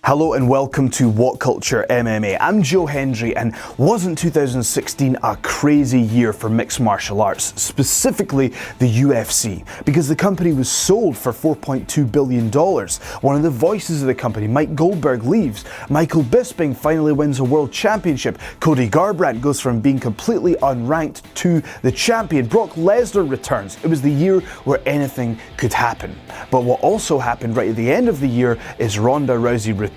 Hello and welcome to What Culture MMA. I'm Joe Hendry, and wasn't 2016 a crazy year for mixed martial arts, specifically the UFC? Because the company was sold for $4.2 billion. One of the voices of the company, Mike Goldberg, leaves. Michael Bisping finally wins a world championship. Cody Garbrandt goes from being completely unranked to the champion. Brock Lesnar returns. It was the year where anything could happen. But what also happened right at the end of the year is Ronda Rousey returned,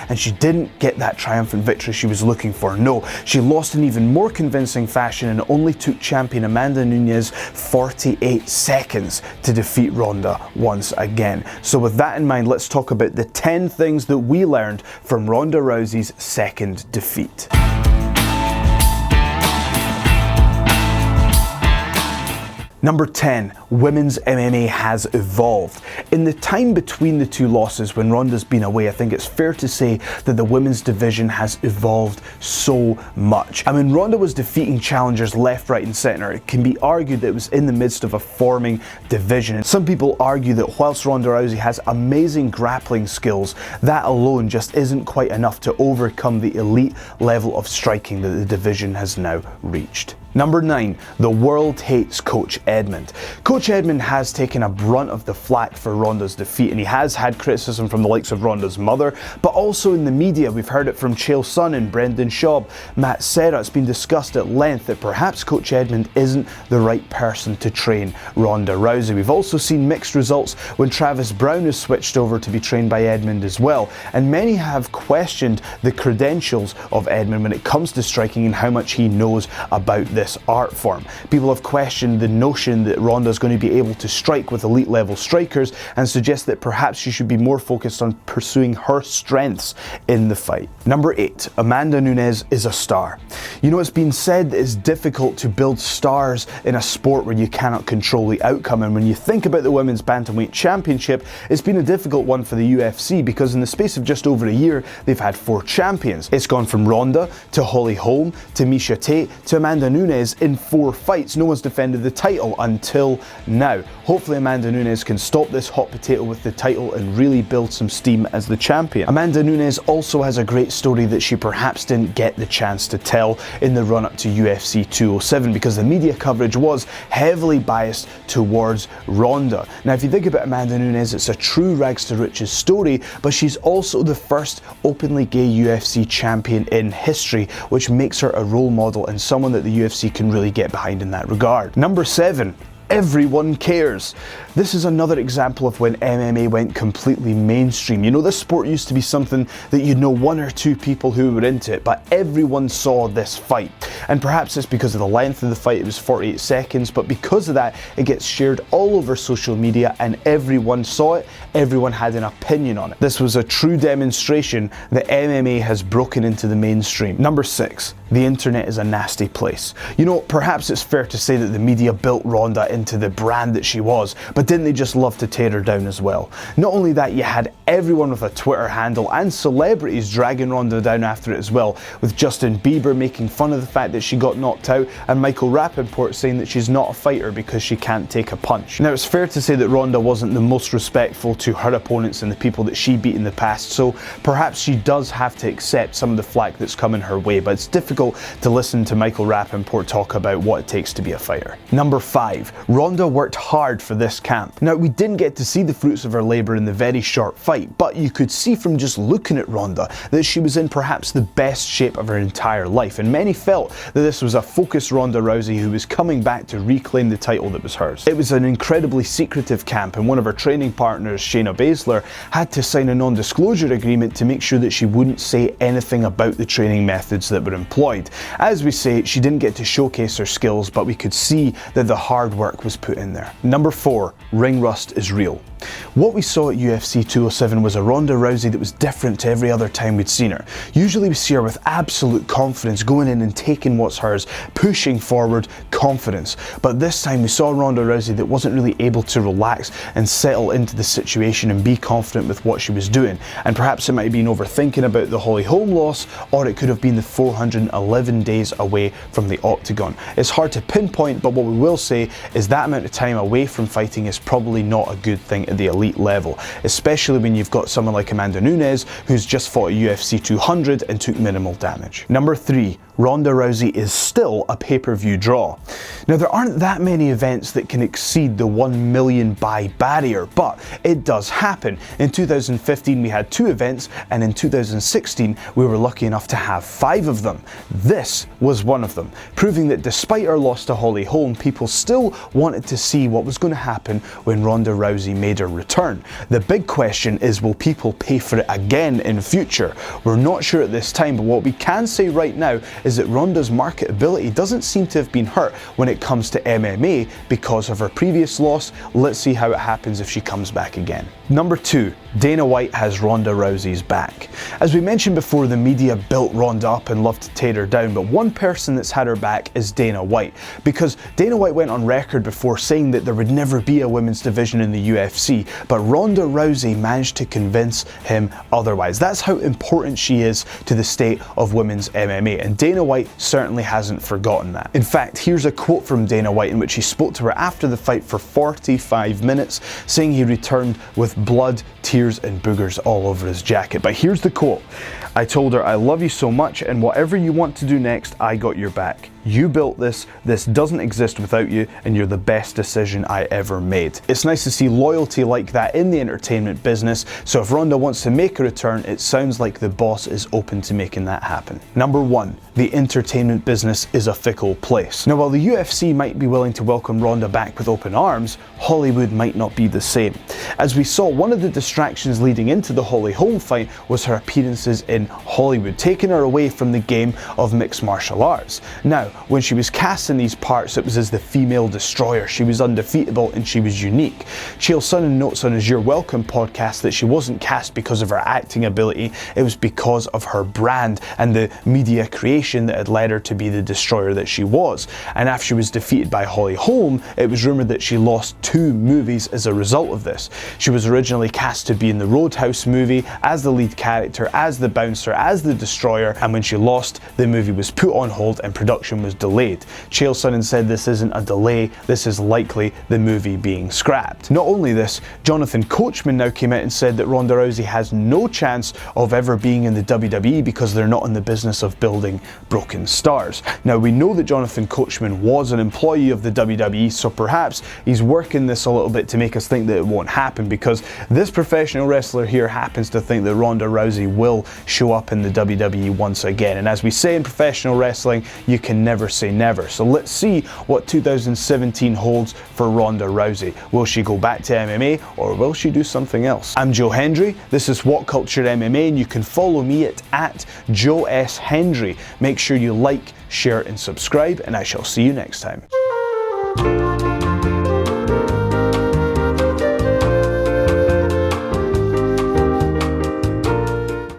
and she didn't get that triumphant victory she was looking for. No, she lost in even more convincing fashion and only took champion Amanda Nunes 48 seconds to defeat Ronda once again. So with that in mind, let's talk about the 10 things that we learned from Ronda Rousey's second defeat. Number 10, women's MMA has evolved. In the time between the two losses when Ronda's been away, I think it's fair to say that the women's division has evolved so much. I mean, Ronda was defeating challengers left, right and centre. It can be argued that it was in the midst of a forming division. And some people argue that whilst Ronda Rousey has amazing grappling skills, that alone just isn't quite enough to overcome the elite level of striking that the division has now reached. Number 9, the world hates Coach Edmund. Coach Edmund has taken a brunt of the flack for Ronda's defeat, and he has had criticism from the likes of Ronda's mother, but also in the media. We've heard it from Chael Sonnen, Brendan Schaub, Matt Serra. It's been discussed at length that perhaps Coach Edmund isn't the right person to train Ronda Rousey. We've also seen mixed results when Travis Brown has switched over to be trained by Edmund as well, and many have questioned the credentials of Edmund when it comes to striking and how much he knows about this art form. People have questioned the notion that Ronda is going to be able to strike with elite level strikers and suggest that perhaps she should be more focused on pursuing her strengths in the fight. Number 8, Amanda Nunes is a star. You know, it's been said that it's difficult to build stars in a sport where you cannot control the outcome, and when you think about the Women's Bantamweight Championship, it's been a difficult one for the UFC because in the space of just over a year, they've had 4 champions. It's gone from Ronda to Holly Holm to Miesha Tate to Amanda Nunes in 4 fights. No one's defended the title until now. Hopefully Amanda Nunes can stop this hot potato with the title and really build some steam as the champion. Amanda Nunes also has a great story that she perhaps didn't get the chance to tell in the run-up to UFC 207 because the media coverage was heavily biased towards Ronda. Now, if you think about Amanda Nunes, it's a true rags to riches story, but she's also the first openly gay UFC champion in history, which makes her a role model and someone that the UFC can really get behind in that regard. Number 7. Everyone cares. This is another example of when MMA went completely mainstream. You know, this sport used to be something that you'd know 1 or 2 people who were into it, but everyone saw this fight. And perhaps it's because of the length of the fight, it was 48 seconds, but because of that, it gets shared all over social media and everyone saw it, everyone had an opinion on it. This was a true demonstration that MMA has broken into the mainstream. Number 6, the internet is a nasty place. You know, perhaps it's fair to say that the media built Ronda into the brand that she was, but didn't they just love to tear her down as well? Not only that, you had everyone with a Twitter handle and celebrities dragging Ronda down after it as well, with Justin Bieber making fun of the fact that she got knocked out and Michael Rappaport saying that she's not a fighter because she can't take a punch. Now, it's fair to say that Ronda wasn't the most respectful to her opponents and the people that she beat in the past, so perhaps she does have to accept some of the flack that's coming her way, but it's difficult to listen to Michael Rappaport talk about what it takes to be a fighter. Number 5, Ronda worked hard for this camp. Now, we didn't get to see the fruits of her labour in the very short fight, but you could see from just looking at Ronda that she was in perhaps the best shape of her entire life, and many felt that this was a focused Ronda Rousey who was coming back to reclaim the title that was hers. It was an incredibly secretive camp, and one of her training partners, Shayna Baszler, had to sign a non-disclosure agreement to make sure that she wouldn't say anything about the training methods that were employed. As we say, she didn't get to showcase her skills, but we could see that the hard work was put in there. Number 4, ring rust is real. What we saw at UFC 207 was a Ronda Rousey that was different to every other time we'd seen her. Usually we see her with absolute confidence, going in and taking what's hers, pushing forward, confidence. But this time we saw Ronda Rousey that wasn't really able to relax and settle into the situation and be confident with what she was doing. And perhaps it might have been overthinking about the Holly Holm loss, or it could have been the 411 days away from the octagon. It's hard to pinpoint, but what we will say is that amount of time away from fighting is probably not a good thing at the elite level, especially when you've got someone like Amanda Nunes, who's just fought at UFC 200 and took minimal damage. Number 3. Ronda Rousey is still a pay-per-view draw. Now, there aren't that many events that can exceed the 1 million buy barrier, but it does happen. In 2015 we had 2 events, and in 2016 we were lucky enough to have 5 of them. This was one of them, proving that despite our loss to Holly Holm, people still wanted to see what was going to happen when Ronda Rousey made her return. The big question is, will people pay for it again in future? We're not sure at this time, but what we can say right now is that Ronda's marketability doesn't seem to have been hurt when it comes to MMA because of her previous loss. Let's see how it happens if she comes back again. Number 2. Dana White has Ronda Rousey's back. As we mentioned before, the media built Ronda up and loved to tear her down, but one person that's had her back is Dana White, because Dana White went on record before saying that there would never be a women's division in the UFC, but Ronda Rousey managed to convince him otherwise. That's how important she is to the state of women's MMA, and Dana White certainly hasn't forgotten that. In fact, here's a quote from Dana White in which he spoke to her after the fight for 45 minutes, saying he returned with blood, tears and boogers all over his jacket. But here's the quote. I told her, I love you so much, and whatever you want to do next, I got your back. You built this doesn't exist without you, and you're the best decision I ever made. It's nice to see loyalty like that in the entertainment business, so if Ronda wants to make a return, it sounds like the boss is open to making that happen. Number 1. The entertainment business is a fickle place. Now, while the UFC might be willing to welcome Ronda back with open arms, Hollywood might not be the same. As we saw, one of the distractions leading into the Holly Holm fight was her appearances in Hollywood, taking her away from the game of mixed martial arts. Now, when she was cast in these parts, it was as the female destroyer. She was undefeatable and she was unique. Chael Sonnen notes on his You're Welcome podcast that she wasn't cast because of her acting ability, it was because of her brand and the media creation that had led her to be the destroyer that she was. And after she was defeated by Holly Holm, it was rumoured that she lost 2 movies as a result of this. She was originally cast to be in the Roadhouse movie as the lead character, as the bouncer, as the destroyer, and when she lost, the movie was put on hold and production was delayed. Chael Sonnen said this isn't a delay, this is likely the movie being scrapped. Not only this, Jonathan Coachman now came out and said that Ronda Rousey has no chance of ever being in the WWE because they're not in the business of building broken stars. Now, we know that Jonathan Coachman was an employee of the WWE, so perhaps he's working this a little bit to make us think that it won't happen, because this professional wrestler here happens to think that Ronda Rousey will show up in the WWE once again. And as we say in professional wrestling, you can never say never. So let's see what 2017 holds for Ronda Rousey. Will she go back to MMA or will she do something else? I'm Joe Hendry. This is What Culture MMA, and you can follow me at Joe S. Hendry. Make sure you like, share and subscribe, and I shall see you next time.